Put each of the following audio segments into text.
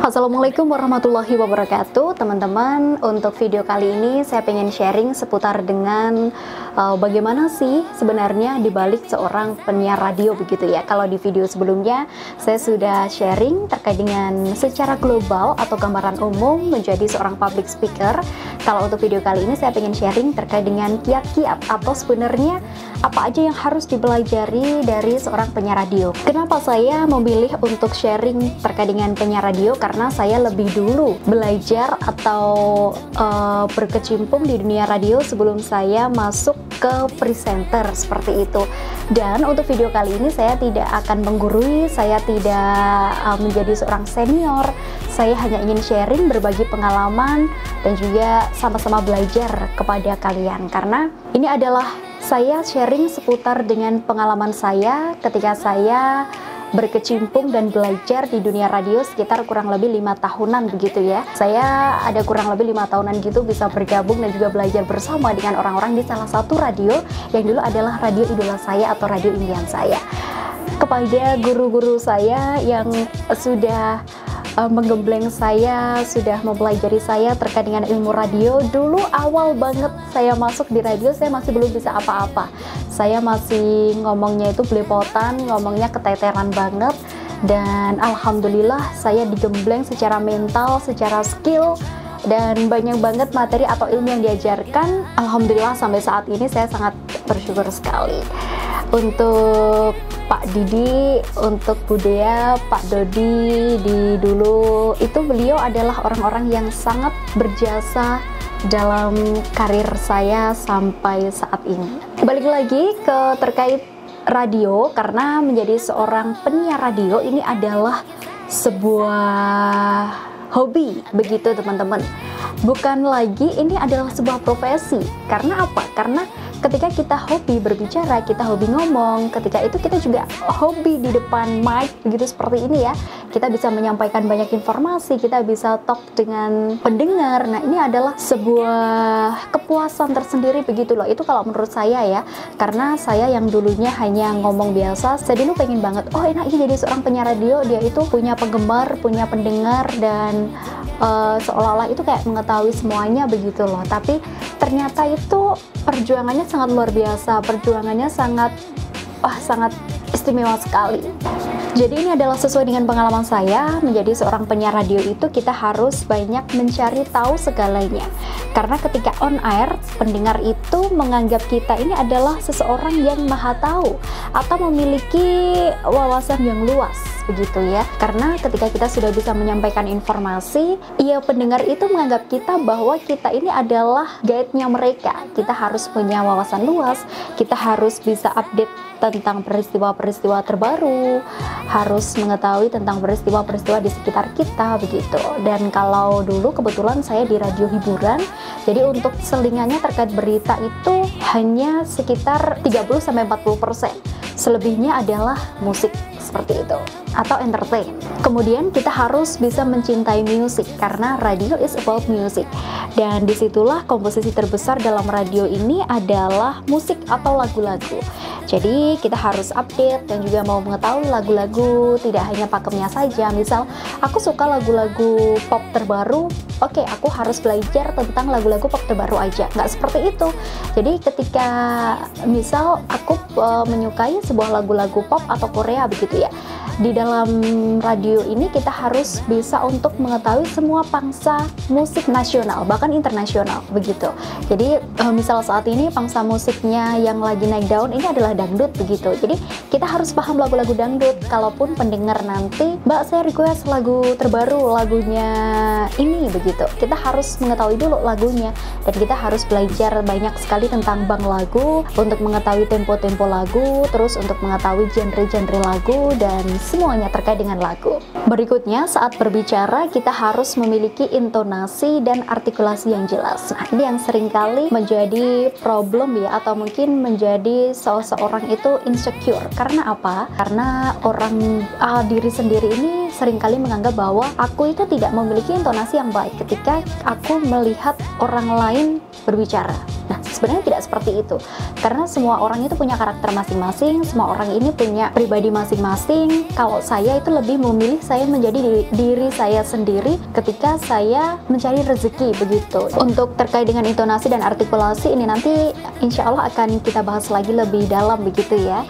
Assalamualaikum warahmatullahi wabarakatuh, teman-teman. Untuk video kali ini saya pengen sharing seputar dengan bagaimana sih sebenarnya dibalik seorang penyiar radio begitu ya. Kalau di video sebelumnya saya sudah sharing terkait dengan secara global atau gambaran umum menjadi seorang public speaker. Kalau untuk video kali ini saya pengen sharing terkait dengan kiat-kiat atau sebenarnya apa aja yang harus dipelajari dari seorang penyiar radio. Kenapa saya memilih untuk sharing terkait dengan penyiar radio? Karena saya lebih dulu belajar atau berkecimpung di dunia radio sebelum saya masuk ke presenter seperti itu. Dan untuk video kali ini saya tidak akan menggurui, saya tidak menjadi seorang senior. Saya hanya ingin sharing, berbagi pengalaman dan juga sama-sama belajar kepada kalian, karena ini adalah saya sharing seputar dengan pengalaman saya ketika saya berkecimpung dan belajar di dunia radio sekitar kurang lebih 5 tahunan begitu ya. Saya ada kurang lebih 5 tahunan gitu bisa bergabung dan juga belajar bersama dengan orang-orang di salah satu radio yang dulu adalah radio idola saya atau radio impian saya. Kepada guru-guru saya yang sudah menggembleng saya, sudah mempelajari saya terkait dengan ilmu radio. Dulu awal banget saya masuk di radio, saya masih belum bisa apa-apa. Saya masih ngomongnya itu belepotan, ngomongnya keteteran banget. Dan alhamdulillah saya digembleng secara mental, secara skill, dan banyak banget materi atau ilmu yang diajarkan. Alhamdulillah sampai saat ini saya sangat bersyukur sekali. Untuk Pak Didi, untuk Bu Dea, Pak Dodi di dulu itu beliau adalah orang-orang yang sangat berjasa dalam karir saya sampai saat ini. Balik lagi ke terkait radio, karena menjadi seorang penyiar radio ini adalah sebuah hobi begitu teman-teman. Bukan lagi ini adalah sebuah profesi. Karena apa? Karena ketika kita hobi berbicara, kita hobi ngomong, ketika itu kita juga hobi di depan mic begitu seperti ini ya. Kita bisa menyampaikan banyak informasi, kita bisa talk dengan pendengar. Nah, ini adalah sebuah kepuasan tersendiri begitu loh. Itu kalau menurut saya ya. Karena saya yang dulunya hanya ngomong biasa, saya dulu pengen banget, oh enak ini jadi seorang penyiar radio, dia itu punya penggemar, punya pendengar, dan seolah-olah itu kayak mengetahui semuanya begitu loh. Tapi ternyata itu perjuangannya sangat luar biasa, perjuangannya sangat istimewa sekali. Jadi ini adalah sesuai dengan pengalaman saya menjadi seorang penyiar radio itu kita harus banyak mencari tahu segalanya. Karena ketika on air, pendengar itu menganggap kita ini adalah seseorang yang maha tahu atau memiliki wawasan yang luas begitu ya. Karena ketika kita sudah bisa menyampaikan informasi, ya pendengar itu menganggap kita bahwa kita ini adalah guide-nya mereka. Kita harus punya wawasan luas, kita harus bisa update tentang peristiwa-peristiwa terbaru, harus mengetahui tentang peristiwa-peristiwa di sekitar kita begitu. Dan kalau dulu kebetulan saya di radio hiburan, jadi untuk selingannya terkait berita itu hanya sekitar 30-40%. Selebihnya adalah musik seperti itu atau entertain. Kemudian kita harus bisa mencintai musik karena radio is about music. Dan disitulah komposisi terbesar dalam radio ini adalah musik atau lagu-lagu. Jadi kita harus update dan juga mau mengetahui lagu-lagu, tidak hanya pakemnya saja. Misal aku suka lagu-lagu pop terbaru, oke, aku harus belajar tentang lagu-lagu pop terbaru aja. Nggak seperti itu. Jadi ketika misal aku menyukai sebuah lagu-lagu pop atau Korea begitu ya, di dalam radio ini kita harus bisa untuk mengetahui semua pangsa musik nasional bahkan internasional begitu. Jadi misal saat ini pangsa musiknya yang lagi naik daun ini adalah dangdut begitu. Jadi kita harus paham lagu-lagu dangdut. Kalaupun pendengar nanti, Mbak saya request lagu terbaru, lagunya ini begitu, kita harus mengetahui dulu lagunya. Dan kita harus belajar banyak sekali tentang bank lagu untuk mengetahui tempo-tempo lagu, terus untuk mengetahui genre-genre lagu dan semuanya terkait dengan lagu. Berikutnya, saat berbicara kita harus memiliki intonasi dan artikulasi yang jelas. Nah, ini yang seringkali menjadi problem ya, atau mungkin menjadi seseorang itu insecure. Karena apa? Karena orang diri sendiri ini seringkali menganggap bahwa aku itu tidak memiliki intonasi yang baik ketika aku melihat orang lain berbicara. Nah, sebenarnya tidak seperti itu, karena semua orang itu punya karakter masing-masing, semua orang ini punya pribadi masing-masing. Kalau saya itu lebih memilih saya menjadi diri saya sendiri ketika saya mencari rezeki, begitu. Untuk terkait dengan intonasi dan artikulasi ini nanti insya Allah akan kita bahas lagi lebih dalam, begitu ya.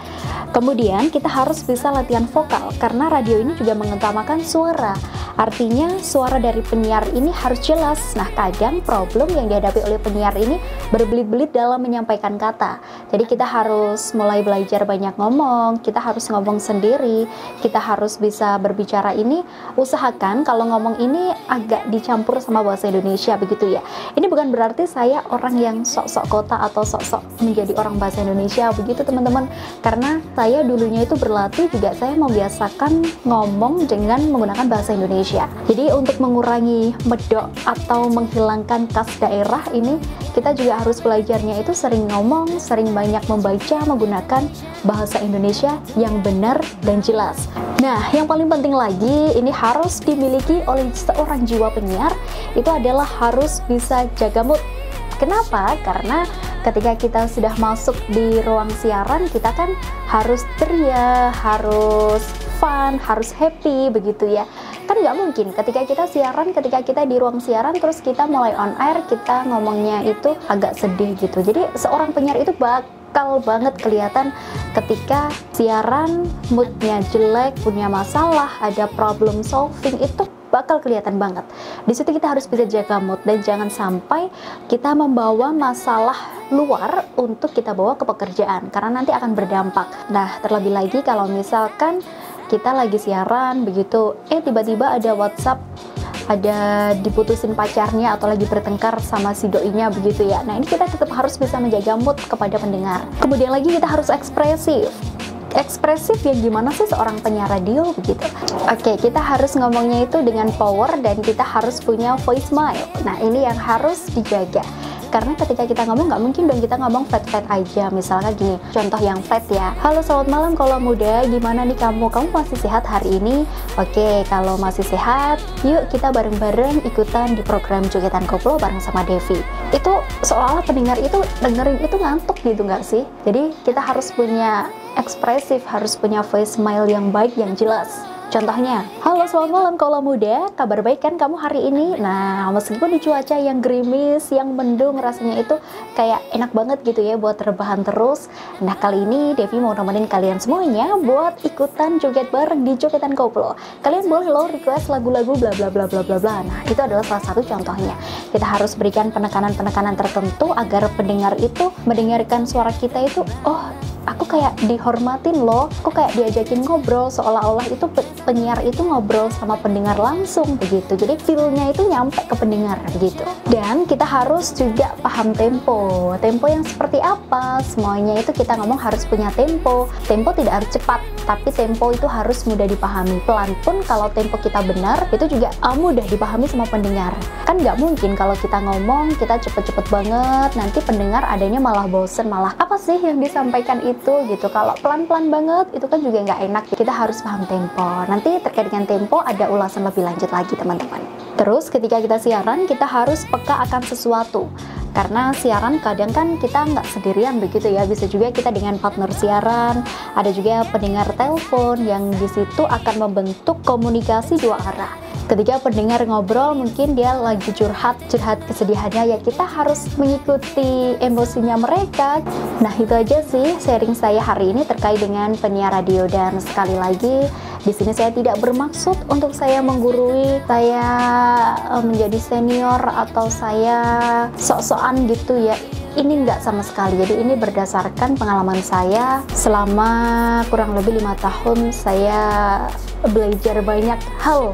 Kemudian kita harus bisa latihan vokal, karena radio ini juga mengutamakan suara. Artinya suara dari penyiar ini harus jelas. Nah, kadang problem yang dihadapi oleh penyiar ini berbelit-belit dalam menyampaikan kata. Jadi kita harus mulai belajar banyak ngomong, kita harus ngomong sendiri, kita harus bisa berbicara ini. Usahakan kalau ngomong ini agak dicampur sama bahasa Indonesia, begitu ya. Ini bukan berarti saya orang yang sok-sok kota atau sok-sok menjadi orang bahasa Indonesia, begitu teman-teman. Karena saya dulunya itu berlatih juga, saya membiasakan ngomong dengan menggunakan bahasa Indonesia. Jadi untuk mengurangi medok atau menghilangkan khas daerah ini, kita juga harus belajarnya itu sering ngomong, sering banyak membaca menggunakan bahasa Indonesia yang benar dan jelas. Nah, yang paling penting lagi, ini harus dimiliki oleh seorang jiwa penyiar, itu adalah harus bisa jaga mood. Kenapa? Karena ketika kita sudah masuk di ruang siaran, kita kan harus ceria, harus fun, harus happy, begitu ya. Kan nggak mungkin ketika kita siaran, ketika kita di ruang siaran, terus kita mulai on air, kita ngomongnya itu agak sedih gitu. Jadi seorang penyiar itu bakal banget kelihatan ketika siaran moodnya jelek, punya masalah, ada problem solving, itu bakal kelihatan banget. Di situ kita harus bisa jaga mood dan jangan sampai kita membawa masalah luar untuk kita bawa ke pekerjaan, karena nanti akan berdampak. Nah, terlebih lagi kalau misalkan kita lagi siaran begitu, tiba-tiba ada WhatsApp, ada diputusin pacarnya atau lagi bertengkar sama si doinya, begitu ya. Nah, ini kita tetap harus bisa menjaga mood kepada pendengar. Kemudian lagi kita harus ekspresif. Ekspresif yang gimana sih seorang penyiar radio, begitu. Oke, kita harus ngomongnya itu dengan power dan kita harus punya voice smile. Nah, ini yang harus dijaga. Karena ketika kita ngomong, nggak mungkin dong kita ngomong flat-flat aja. Misalnya gini, contoh yang flat ya. Halo, selamat malam Kaulah Muda, gimana nih kamu? Kamu masih sehat hari ini? Oke, kalau masih sehat, yuk kita bareng-bareng ikutan di program Jogetan Koplo bareng sama Devi. Itu seolah-olah pendengar itu dengerin itu ngantuk gitu nggak sih? Jadi kita harus punya ekspresif, harus punya voice smile yang baik, yang jelas. Contohnya, halo selamat malam Kaulah Muda, kabar baik kan kamu hari ini? Nah, meskipun di cuaca yang gerimis, yang mendung, rasanya itu kayak enak banget gitu ya buat rebahan terus. Nah, kali ini Devi mau nemenin kalian semuanya buat ikutan joget bareng di Jogetan Koplo. Kalian boleh loh request lagu-lagu bla bla bla bla bla bla. Nah, itu adalah salah satu contohnya. Kita harus berikan penekanan-penekanan tertentu agar pendengar itu mendengarkan suara kita itu, oh, aku kayak dihormatin loh, aku kayak diajakin ngobrol, seolah-olah itu penyiar itu ngobrol sama pendengar langsung, begitu. Jadi feel-nya itu nyampe ke pendengar gitu. Dan kita harus juga paham tempo. Tempo yang seperti apa? Semuanya itu kita ngomong harus punya tempo. Tempo tidak harus cepat, tapi tempo itu harus mudah dipahami. Pelan pun kalau tempo kita benar, itu juga mudah dipahami sama pendengar. Kan nggak mungkin kalau kita ngomong, kita cepet-cepet banget, nanti pendengar adanya malah bosen, malah apa sih yang disampaikan itu gitu. Kalau pelan-pelan banget itu kan juga nggak enak. Kita harus paham tempo. Nanti terkait dengan tempo ada ulasan lebih lanjut lagi teman-teman. Terus ketika kita siaran, kita harus peka akan sesuatu. Karena siaran kadang kan kita nggak sendirian begitu ya, bisa juga kita dengan partner siaran, ada juga pendengar telepon yang di situ akan membentuk komunikasi dua arah. Ketika pendengar ngobrol, mungkin dia lagi curhat kesedihannya, ya kita harus mengikuti emosinya mereka. Nah, itu aja sih sharing saya hari ini terkait dengan penyiar radio. Dan sekali lagi, di sini saya tidak bermaksud untuk saya menggurui, saya menjadi senior atau saya sok-sokan gitu ya. Ini enggak sama sekali. Jadi ini berdasarkan pengalaman saya selama kurang lebih 5 tahun saya belajar banyak hal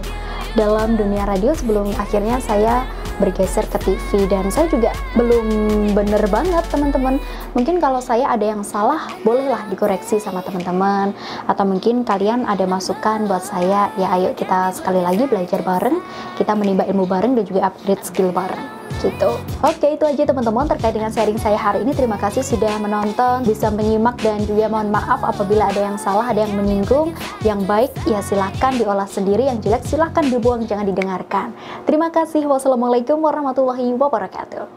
dalam dunia radio sebelum akhirnya saya bergeser ke TV. Dan saya juga belum bener banget teman-teman. Mungkin kalau saya ada yang salah, bolehlah dikoreksi sama teman-teman, atau mungkin kalian ada masukan buat saya, ya ayo kita sekali lagi belajar bareng, kita menimba ilmu bareng dan juga upgrade skill bareng. gitu. Oke, itu aja teman-teman terkait dengan sharing saya hari ini. Terima kasih sudah menonton, bisa menyimak, dan juga mohon maaf apabila ada yang salah, ada yang menyinggung. Yang baik ya silahkan diolah sendiri, yang jelek silahkan dibuang, jangan didengarkan. Terima kasih. Wassalamualaikum warahmatullahi wabarakatuh.